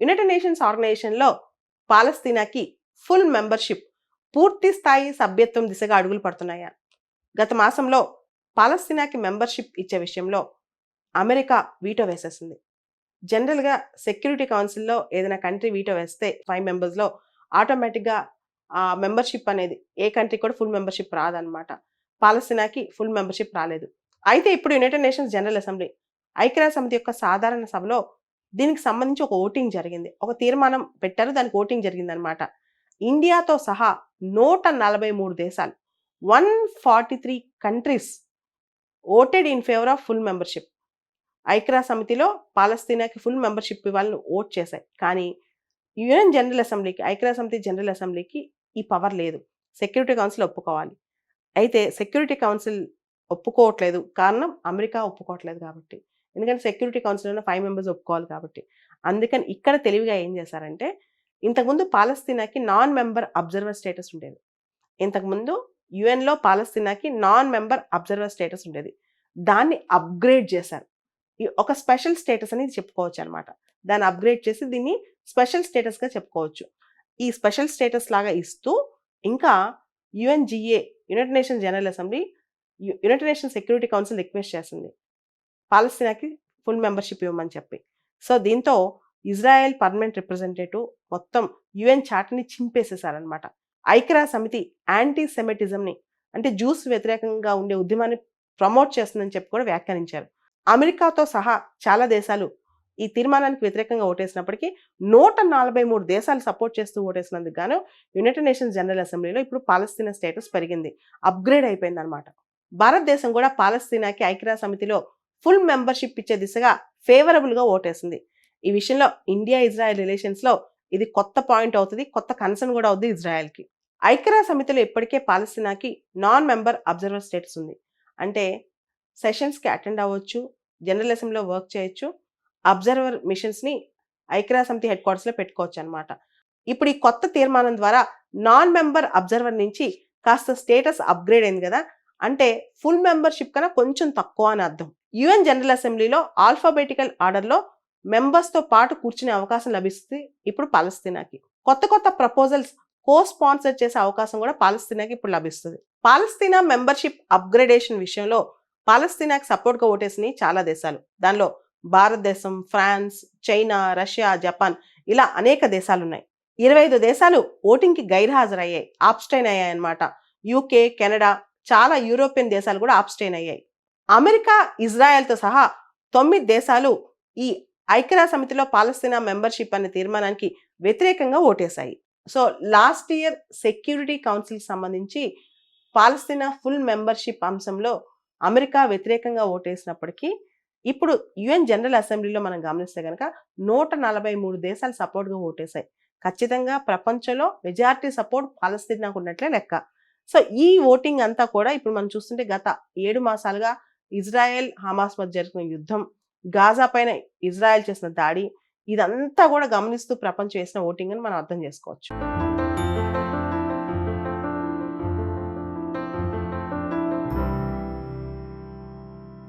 United nations ఆర్గనైజేషన్లో పాలస్తీనాకి full membership, పూర్తి స్థాయి సభ్యత్వం దిశగా అడుగులు పడుతున్నాయా? గత మాసంలో పాలస్తీనాకి మెంబర్షిప్ ఇచ్చే విషయంలో అమెరికా వీటో వేసేసింది. జనరల్గా సెక్యూరిటీ కౌన్సిల్లో ఏదైనా కంట్రీ వీటో వేస్తే 5 మెంబర్స్లో ఆటోమేటిక్గా ఆ మెంబర్షిప్ అనేది ఏ కంట్రీ కూడా ఫుల్ మెంబర్షిప్ రాదనమాట. పాలస్తీనాకి ఫుల్ మెంబర్షిప్ రాలేదు. అయితే ఇప్పుడు యునైటెడ్ నేషన్స్ జనరల్ అసెంబ్లీ ఐక్యరాజ్య సమితి యొక్క సాధారణ సభలో దీనికి సంబంధించి ఒక ఓటింగ్ జరిగింది. ఒక తీర్మానం పెట్టారు, దానికి ఓటింగ్ జరిగిందనమాట. ఇండియాతో సహా 143 దేశాలు 143 countries voted in favour of full membership. ఐక్యరాజ్య సమితిలో పాలస్తీనాకి ఫుల్ మెంబర్షిప్ ఇవ్వాలని ఓట్ చేశాయి. కానీ యుఎన్ జనరల్ అసెంబ్లీకి, ఐక్యరాజ్య సమితి జనరల్ అసెంబ్లీకి ఈ పవర్ లేదు. సెక్యూరిటీ కౌన్సిల్ ఒప్పుకోవాలి. అయితే సెక్యూరిటీ కౌన్సిల్ ఒప్పుకోవట్లేదు. కారణం అమెరికా ఒప్పుకోవట్లేదు కాబట్టి. ఎందుకంటే సెక్యూరిటీ కౌన్సిల్లో 5 మెంబర్స్ ఒప్పుకోవాలి కాబట్టి. అందుకని ఇక్కడ తెలివిగా ఏం చేశారంటే, ఇంతకుముందు పాలస్తీనాకి నాన్ మెంబర్ అబ్జర్వర్ స్టేటస్ ఉండేది. ఇంతకుముందు యుఎన్లో పాలస్తీనాకి నాన్ మెంబర్ అబ్జర్వర్ స్టేటస్ ఉండేది. దాన్ని అప్గ్రేడ్ చేశారు. ఒక స్పెషల్ స్టేటస్ అనేది చెప్పుకోవచ్చు అనమాట. దాన్ని అప్గ్రేడ్ చేసి దీన్ని స్పెషల్ స్టేటస్గా చెప్పుకోవచ్చు. ఈ స్పెషల్ స్టేటస్ లాగా ఇస్తూ ఇంకా UNGA, United nations general assembly, United nations security council request చేసింది పాలస్తీనాకి ఫుల్ మెంబర్షిప్ ఇవ్వమని చెప్పి. సో దీంతో ఇజ్రాయెల్ పర్మనెంట్ రిప్రజెంటేటివ్ మొత్తం యుఎన్ చార్టర్ని చింపేసేశారనమాట. ఐక్యరాజ్య సమితి యాంటీ సెమిటిజంని, అంటే జూస్ వ్యతిరేకంగా ఉండే ఉద్యమాన్ని ప్రమోట్ చేస్తుందని చెప్పి కూడా వ్యాఖ్యానించారు. అమెరికాతో సహా చాలా దేశాలు ఈ తీర్మానానికి వ్యతిరేకంగా ఓటేసినప్పటికీ 143 దేశాలు సపోర్ట్ చేస్తూ ఓటేసినందుకు గాను యునైటెడ్ నేషన్స్ జనరల్ అసెంబ్లీలో ఇప్పుడు పాలస్తీనా స్టేటస్ పెరిగింది, అప్గ్రేడ్ అయిపోయింది అనమాట. భారతదేశం కూడా పాలస్తీనాకి ఐక్యరాజ్య సమితిలో ఫుల్ మెంబర్షిప్ ఇచ్చే దిశగా ఫేవరబుల్గా ఓటేసింది. ఈ విషయంలో ఇండియా ఇజ్రాయెల్ రిలేషన్స్లో ఇది కొత్త పాయింట్ అవుతుంది, కొత్త కన్సర్న్ కూడా అవుతుంది ఇజ్రాయెల్కి. ఐక్యరాజ్య సమితిలో ఇప్పటికే పాలస్తీనాకి నాన్ మెంబర్ అబ్జర్వర్ స్టేటస్ ఉంది. అంటే సెషన్స్కి అటెండ్ అవ్వచ్చు, జనరల్ అసెంబ్లీలో వర్క్ చేయొచ్చు, అబ్జర్వర్ మిషన్స్ని ఐక్యరాజ్య సమితి హెడ్ క్వార్టర్స్లో పెట్టుకోవచ్చు అనమాట. ఇప్పుడు ఈ కొత్త తీర్మానం ద్వారా నాన్ మెంబర్ అబ్జర్వర్ నుంచి కాస్త స్టేటస్ అప్గ్రేడ్ అయింది కదా, అంటే ఫుల్ మెంబర్షిప్ కన్నా కొంచెం తక్కువ అని అర్థం. యుఎన్ జనరల్ అసెంబ్లీలో ఆల్ఫాబెటికల్ ఆర్డర్లో మెంబర్స్తో పాటు కూర్చునే అవకాశం లభిస్తుంది ఇప్పుడు పాలస్తీనాకి. కొత్త కొత్త ప్రపోజల్స్ కో స్పాన్సర్ చేసే అవకాశం కూడా పాలస్తీనాకి ఇప్పుడు లభిస్తుంది. పాలస్తీనా మెంబర్షిప్ అప్గ్రేడేషన్ విషయంలో పాలస్తీనాకి సపోర్ట్గా ఓటేసినాయి చాలా దేశాలు. దానిలో భారతదేశం, ఫ్రాన్స్, చైనా, రష్యా, జపాన్ ఇలా అనేక దేశాలు ఉన్నాయి. 25 దేశాలు ఓటింగ్కి గైర్హాజరయ్యాయి, ఆబ్స్టైన్ అయ్యాయి అన్నమాట. యూకే, కెనడా, చాలా యూరోపియన్ దేశాలు కూడా ఆబ్స్టైన్ అయ్యాయి. అమెరికా, ఇజ్రాయెల్తో సహా 9 దేశాలు ఈ ఐక్యరాజ్య సమితిలో పాలస్తీనా మెంబర్షిప్ అనే తీర్మానానికి వ్యతిరేకంగా ఓటేశాయి. సో లాస్ట్ ఇయర్ సెక్యూరిటీ కౌన్సిల్కి సంబంధించి పాలస్తీనా ఫుల్ మెంబర్షిప్ అంశంలో అమెరికా వ్యతిరేకంగా ఓటేసినప్పటికీ ఇప్పుడు యుఎన్ జనరల్ అసెంబ్లీలో మనం గమనిస్తే కనుక 143 దేశాలు సపోర్ట్గా ఓటేశాయి. ఖచ్చితంగా ప్రపంచంలో మెజారిటీ సపోర్ట్ పాలస్తీనాకు ఉన్నట్లే లెక్క. సో ఈ ఓటింగ్ అంతా కూడా ఇప్పుడు మనం చూస్తుంటే గత 7 మాసాలుగా ఇజ్రాయెల్ హమాస్ మధ్య జరిగిన యుద్ధం, గాజా పైన ఇజ్రాయెల్ చేసిన దాడి, ఇదంతా కూడా గమనిస్తూ ప్రపంచం వేసిన ఓటింగ్ అని మనం అర్థం చేసుకోవచ్చు.